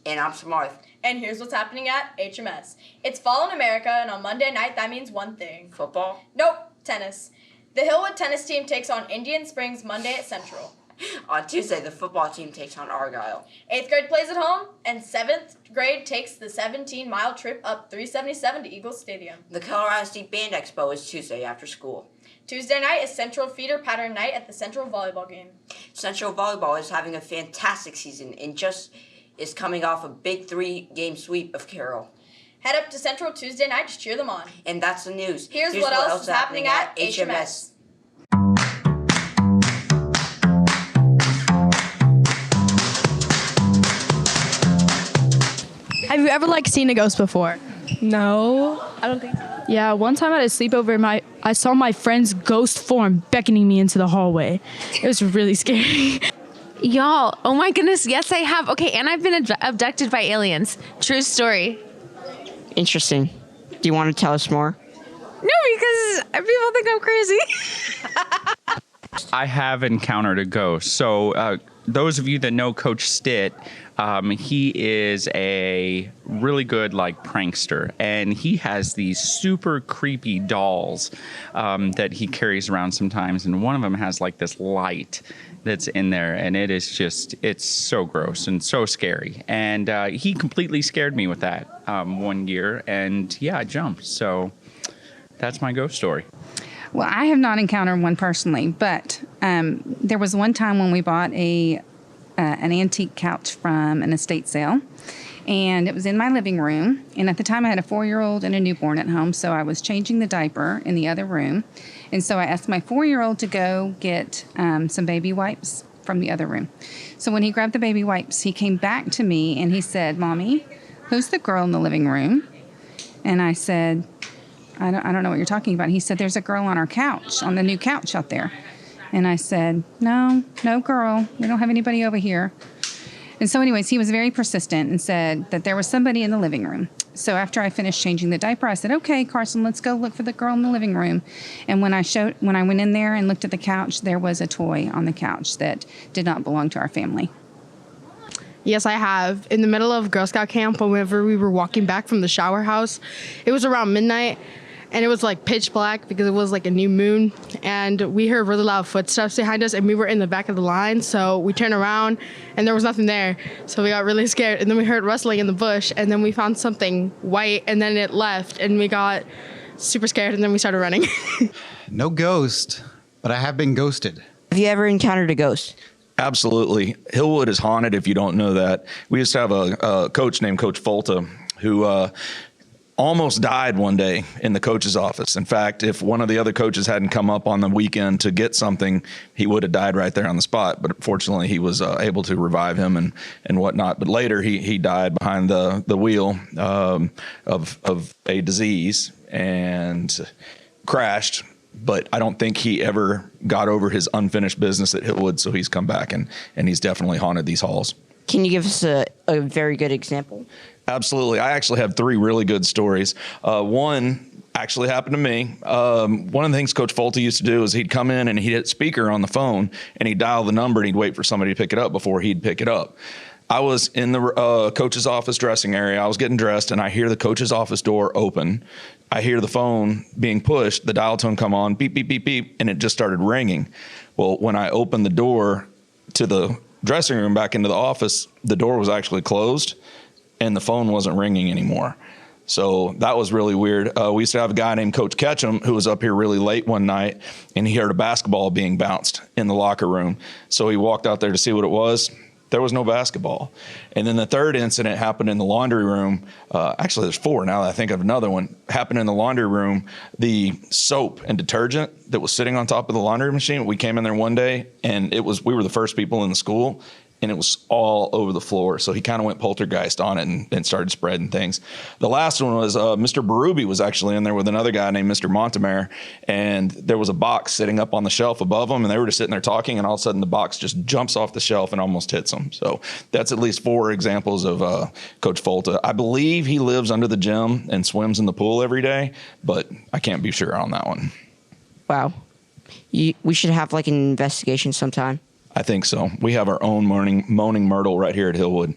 And I'm Samarth. And here's what's happening at HMS. It's fall in America, and on Monday night, that means one thing. Football? Nope, tennis. The Hillwood tennis team takes on Indian Springs Monday at Central. On Tuesday, the football team takes on Argyle. 8th grade plays at home, and 7th grade takes the 17-mile trip up 377 to Eagles Stadium. The Colorado State Band Expo is Tuesday after school. Tuesday night is Central Feeder Pattern Night at the Central Volleyball game. Central Volleyball is having a fantastic season and just is coming off a big 3-game sweep of Carroll. Head up to Central Tuesday night to cheer them on. And that's the news. Here's what else is happening at HMS. Have you ever seen a ghost before? No. I don't think so. Yeah, one time at a sleepover, I saw my friend's ghost form beckoning me into the hallway. It was really scary. Y'all, oh my goodness, yes I have. Okay, and I've been abducted by aliens. True story. Interesting. Do you want to tell us more? No, because people think I'm crazy. I have encountered a ghost. So those of you that know Coach Stitt, he is a really good prankster, and he has these super creepy dolls that he carries around sometimes, and one of them has this light that's in there, and it's so gross and so scary. And he completely scared me with that one year, and yeah, I jumped. So that's my ghost story. Well, I have not encountered one personally, but there was one time when we bought an antique couch from an estate sale, and it was in my living room. And at the time, I had a 4-year-old and a newborn at home, so I was changing the diaper in the other room. And so I asked my 4-year-old to go get some baby wipes from the other room. So when he grabbed the baby wipes, he came back to me and he said, "Mommy, who's the girl in the living room?" And I said, I don't know what you're talking about. He said, "There's a girl on our couch, on the new couch out there." And I said, no girl. We don't have anybody over here. And so anyways, he was very persistent and said that there was somebody in the living room. So after I finished changing the diaper, I said, "Okay, Carson, let's go look for the girl in the living room." And when I went in there and looked at the couch, there was a toy on the couch that did not belong to our family. Yes, I have. In the middle of Girl Scout camp, whenever we were walking back from the shower house, it was around midnight. And it was pitch black because it was a new moon. And we heard really loud footsteps behind us, and we were in the back of the line. So we turned around and there was nothing there. So we got really scared. And then we heard rustling in the bush, and then we found something white, and then it left, and we got super scared, and then we started running. No ghost, but I have been ghosted. Have you ever encountered a ghost? Absolutely. Hillwood is haunted, if you don't know that. We used to have a coach named Coach Folta who almost died one day in the coach's office. In fact, if one of the other coaches hadn't come up on the weekend to get something, he would have died right there on the spot. But fortunately, he was able to revive him and whatnot. But later, he died behind the wheel of a disease and crashed. But I don't think he ever got over his unfinished business at Hillwood, so he's come back and he's definitely haunted these halls. Can you give us a very good example? Absolutely. I actually have 3 really good stories. One actually happened to me. One of the things Coach Folta used to do is he'd come in and he'd hit speaker on the phone and he'd dial the number and he'd wait for somebody to pick it up before he'd pick it up. I was in the coach's office dressing area. I was getting dressed and I hear the coach's office door open. I hear the phone being pushed, the dial tone come on, beep, beep, beep, beep, and it just started ringing. Well, when I opened the door to the dressing room back into the office, the door was actually closed and the phone wasn't ringing anymore. So that was really weird. We used to have a guy named Coach Ketchum who was up here really late one night, and he heard a basketball being bounced in the locker room. So he walked out there to see what it was. There was no basketball. And then the third incident happened in the laundry room. Actually, there's 4 now that I think of another one. Happened in the laundry room. The soap and detergent that was sitting on top of the laundry machine, we came in there one day, and we were the first people in the school, and it was all over the floor. So he kind of went poltergeist on it and started spreading things. The last one was Mr. Berube was actually in there with another guy named Mr. Montemare, and there was a box sitting up on the shelf above them, and they were just sitting there talking, and all of a sudden the box just jumps off the shelf and almost hits them. So that's at least 4 examples of Coach Folta. I believe he lives under the gym and swims in the pool every day, but I can't be sure on that one. Wow. We should have an investigation sometime. I think so. We have our own moaning myrtle right here at Hillwood.